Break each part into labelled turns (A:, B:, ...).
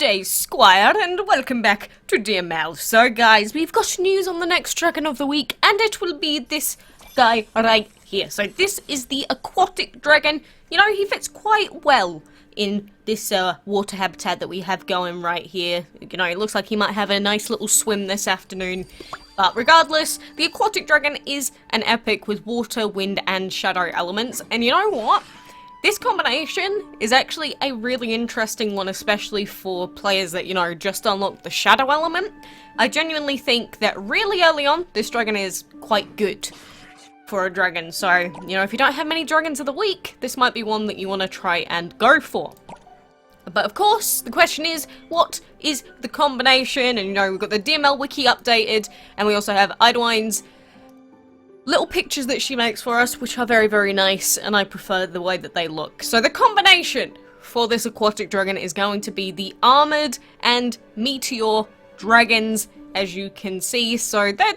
A: day, Squire, and welcome back to DML. So guys, we've got news on the next dragon of the week, and it will be this guy right here. So this is the aquatic dragon. You know, he fits quite well in this water habitat that we have going right here. You know, it looks like he might have a nice little swim this afternoon. But regardless, the aquatic dragon is an epic with water, wind, and shadow elements. And you know what? This combination is actually a really interesting one, especially for players that, you know, just unlocked the shadow element. I genuinely think that really early on, this dragon is quite good for a dragon. So, you know, if you don't have many dragons of the week, this might be one that you want to try and go for. But of course, the question is, what is the combination? And, you know, we've got the DML wiki updated, and we also have idoine's little pictures that she makes for us, which are very, very nice, and I prefer the way that they look. So the combination for this aquatic dragon is going to be the Armored and Meteor dragons, as you can see. So they're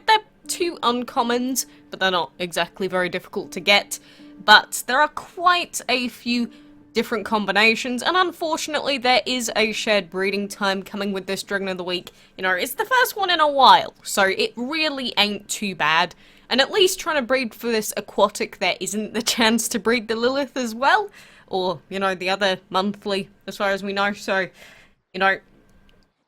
A: two uncommons, but they're not exactly very difficult to get. But there are quite a few different combinations, and unfortunately there is a shared breeding time coming with this dragon of the week. You know, it's the first one in a while, so it really ain't too bad. And at least trying to breed for this aquatic, there isn't the chance to breed the Lilith as well. Or, you know, the other monthly, as far as we know. So, you know,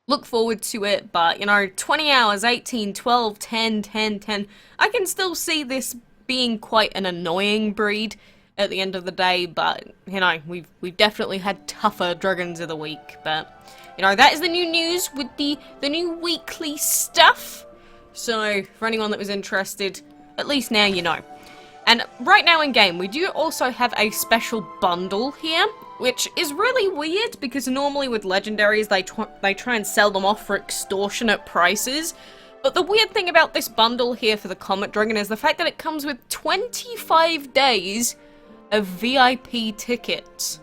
A: look forward to it. But, you know, 20 hours, 18, 12, 10, 10, 10. I can still see this being quite an annoying breed at the end of the day. But, you know, we've definitely had tougher dragons of the week. But, you know, that is the new news with the new weekly stuff. So, for anyone that was interested, at least now you know. And right now in game, we do also have a special bundle here, which is really weird because normally with legendaries, they try and sell them off for extortionate prices. But the weird thing about this bundle here for the Comet Dragon is the fact that it comes with 25 days of VIP tickets.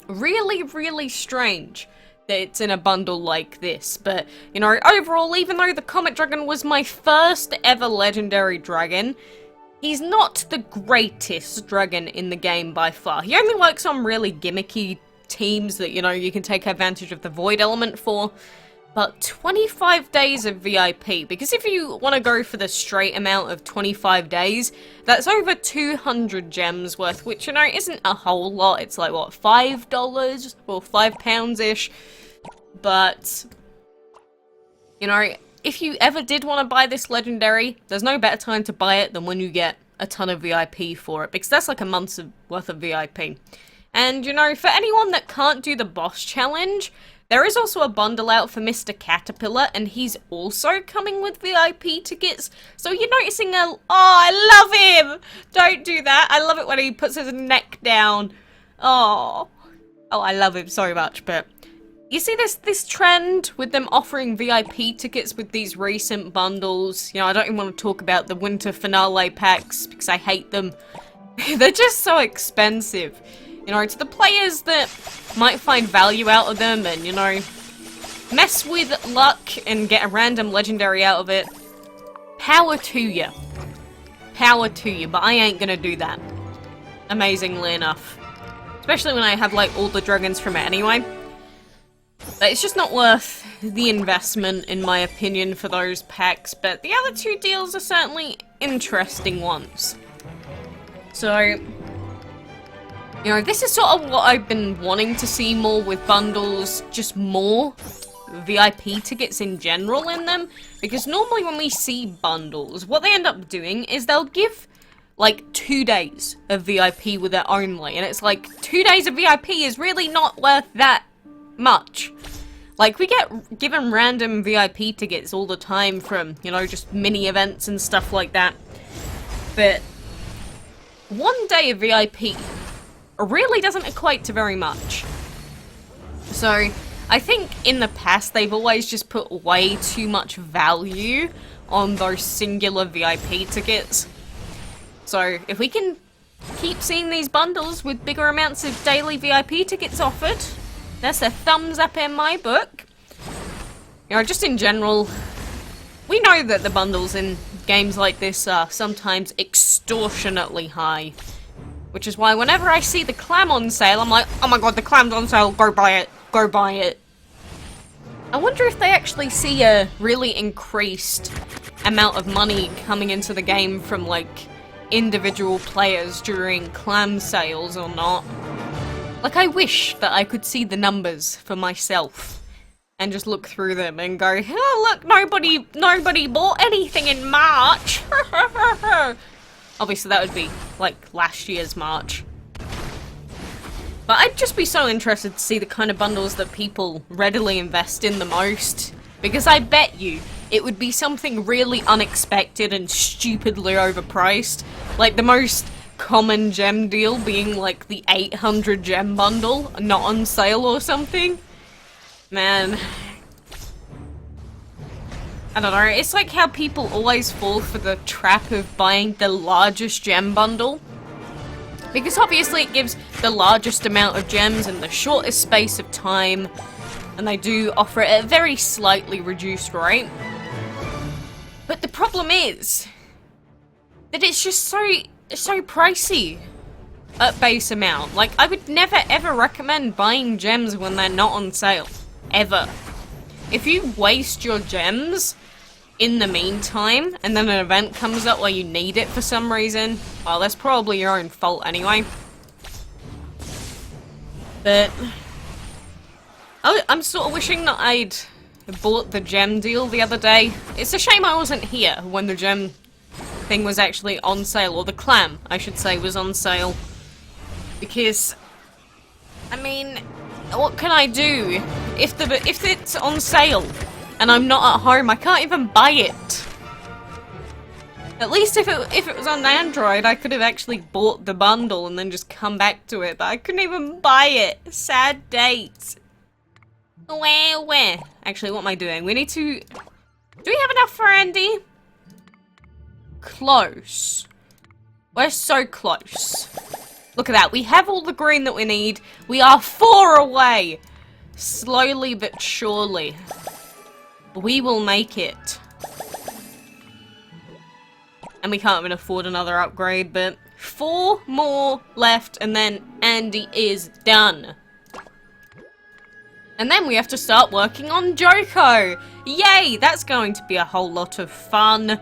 A: Really, really strange that it's in a bundle like this. But, you know, overall, even though the Comet Dragon was my first ever legendary dragon, he's not the greatest dragon in the game by far. He only works on really gimmicky teams that, you know, you can take advantage of the void element for. But 25 days of VIP, because if you want to go for the straight amount of 25 days, that's over 200 gems worth, which, you know, isn't a whole lot. It's like, what, $5? Well, £5-ish. But, you know, if you ever did want to buy this legendary, there's no better time to buy it than when you get a ton of VIP for it, because that's like a month's worth of VIP. And, you know, for anyone that can't do the boss challenge, there is also a bundle out for Mr. Caterpillar, and he's also coming with VIP tickets. So you're noticing oh, I love him! Don't do that. I love it when he puts his neck down. Oh, I love him so much. But you see this trend with them offering VIP tickets with these recent bundles. You know, I don't even want to talk about the winter finale packs because I hate them. They're just so expensive. You know, to the players that might find value out of them and, you know, mess with luck and get a random legendary out of it, power to you. Power to you, but I ain't gonna do that. Amazingly enough. Especially when I have, like, all the dragons from it anyway. But it's just not worth the investment, in my opinion, for those packs. But the other two deals are certainly interesting ones. So, you know, this is sort of what I've been wanting to see more with bundles, just more VIP tickets in general in them. Because normally when we see bundles, what they end up doing is they'll give, like, 2 days of VIP with it only. And it's like, 2 days of VIP is really not worth that much. Like, we get given random VIP tickets all the time from, you know, just mini events and stuff like that. But 1 day of VIP really doesn't equate to very much. So, I think in the past they've always just put way too much value on those singular VIP tickets. So, if we can keep seeing these bundles with bigger amounts of daily VIP tickets offered, that's a thumbs up in my book. You know, just in general, we know that the bundles in games like this are sometimes extortionately high. Which is why whenever I see the clam on sale, I'm like, oh my god, the clam's on sale, go buy it, go buy it. I wonder if they actually see a really increased amount of money coming into the game from, like, individual players during clan sales or not. Like, I wish that I could see the numbers for myself and just look through them and go, oh, look, nobody bought anything in March. Obviously, that would be, like, last year's March. But I'd just be so interested to see the kind of bundles that people readily invest in the most. Because I bet you it would be something really unexpected and stupidly overpriced. Like the most common gem deal being like the 800 gem bundle, not on sale or something. Man. I don't know, it's like how people always fall for the trap of buying the largest gem bundle. Because obviously it gives the largest amount of gems in the shortest space of time, and they do offer it at a very slightly reduced rate. But the problem is that it's just so pricey at base amount. Like, I would never ever recommend buying gems when they're not on sale. Ever. If you waste your gems in the meantime, and then an event comes up where you need it for some reason, well, that's probably your own fault anyway. But I'm sort of wishing that I'd bought the gem deal the other day. It's a shame I wasn't here when the gem thing was actually on sale, or the clam, I should say, was on sale. Because, I mean, what can I do? If it's on sale and I'm not at home, I can't even buy it. At least if it was on Android, I could have actually bought the bundle and then just come back to it, but I couldn't even buy it. Sad dates. Where? Actually, what am I doing? We need to... Do we have enough for Andy? Close. We're so close. Look at that. We have all the green that we need. We are 4 away. Slowly but surely. We will make it. And we can't even afford another upgrade, but 4 more left, and then Andy is done. And then we have to start working on Joko. Yay! That's going to be a whole lot of fun.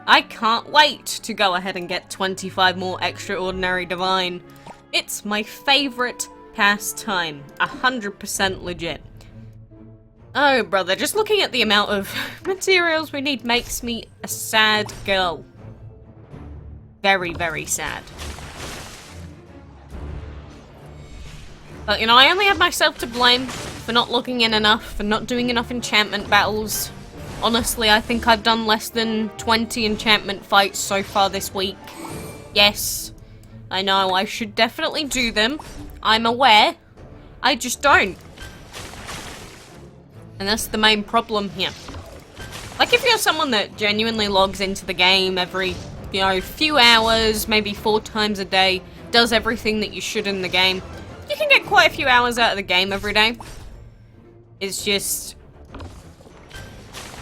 A: I can't wait to go ahead and get 25 more Extraordinary Divine. It's my favourite pastime. 100% legit. Oh, brother, just looking at the amount of materials we need makes me a sad girl. Very, very sad. But, you know, I only have myself to blame for not logging in enough, for not doing enough enchantment battles. Honestly, I think I've done less than 20 enchantment fights so far this week. Yes, I know, I should definitely do them. I'm aware. I just don't. And that's the main problem here. Like, if you're someone that genuinely logs into the game every, you know, few hours, maybe 4 times a day, does everything that you should in the game, you can get quite a few hours out of the game every day. It's just...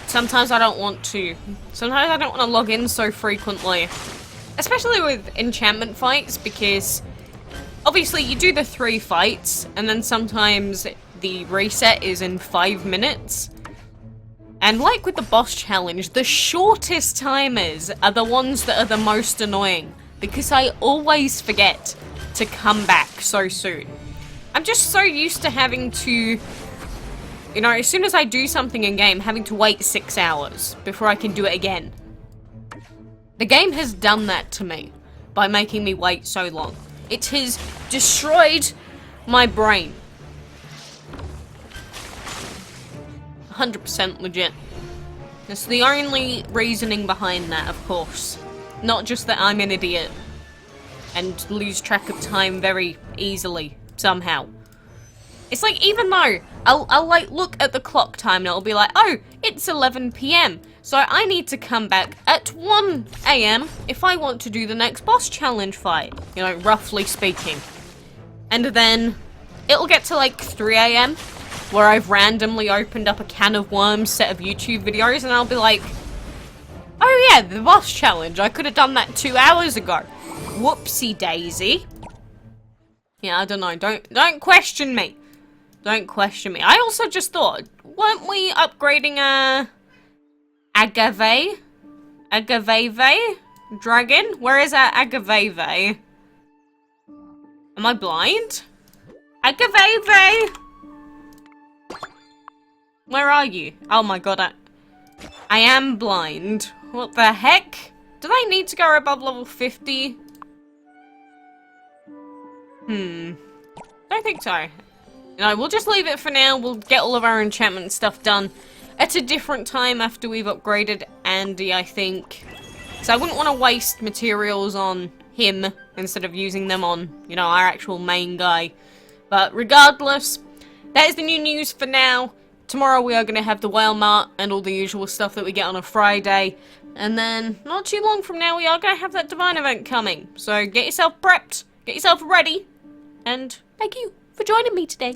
A: Sometimes I don't want to. Sometimes I don't want to log in so frequently. Especially with enchantment fights, because obviously you do the 3 fights, and then sometimes the reset is in 5 minutes. And like with the boss challenge, the shortest timers are the ones that are the most annoying, because I always forget to come back so soon. I'm just so used to having to, you know, as soon as I do something in game, having to wait 6 hours before I can do it again. The game has done that to me by making me wait so long. It has destroyed my brain. 100% legit. That's the only reasoning behind that, of course. Not just that I'm an idiot and lose track of time very easily, somehow. It's like, even though I'll like look at the clock time and it'll be like, oh, it's 11 PM, so I need to come back at 1 AM if I want to do the next boss challenge fight, you know, roughly speaking. And then it'll get to like 3 AM, where I've randomly opened up a can of worms set of YouTube videos, and I'll be like, oh yeah, the boss challenge, I could have done that 2 hours ago. Whoopsie daisy. Yeah, I don't know, don't question me. Don't question me. I also just thought, weren't we upgrading Agave dragon? Where is our Agave? Am I blind? Agave! Where are you? Oh my god, I am blind. What the heck? Do they need to go above level 50? Don't think so. No, we'll just leave it for now. We'll get all of our enchantment stuff done at a different time after we've upgraded Andy, I think. So I wouldn't want to waste materials on him instead of using them on, you know, our actual main guy. But regardless, that is the new news for now. Tomorrow we are going to have the whale mart and all the usual stuff that we get on a Friday. And then, not too long from now, we are going to have that divine event coming. So get yourself prepped, get yourself ready, and thank you for joining me today.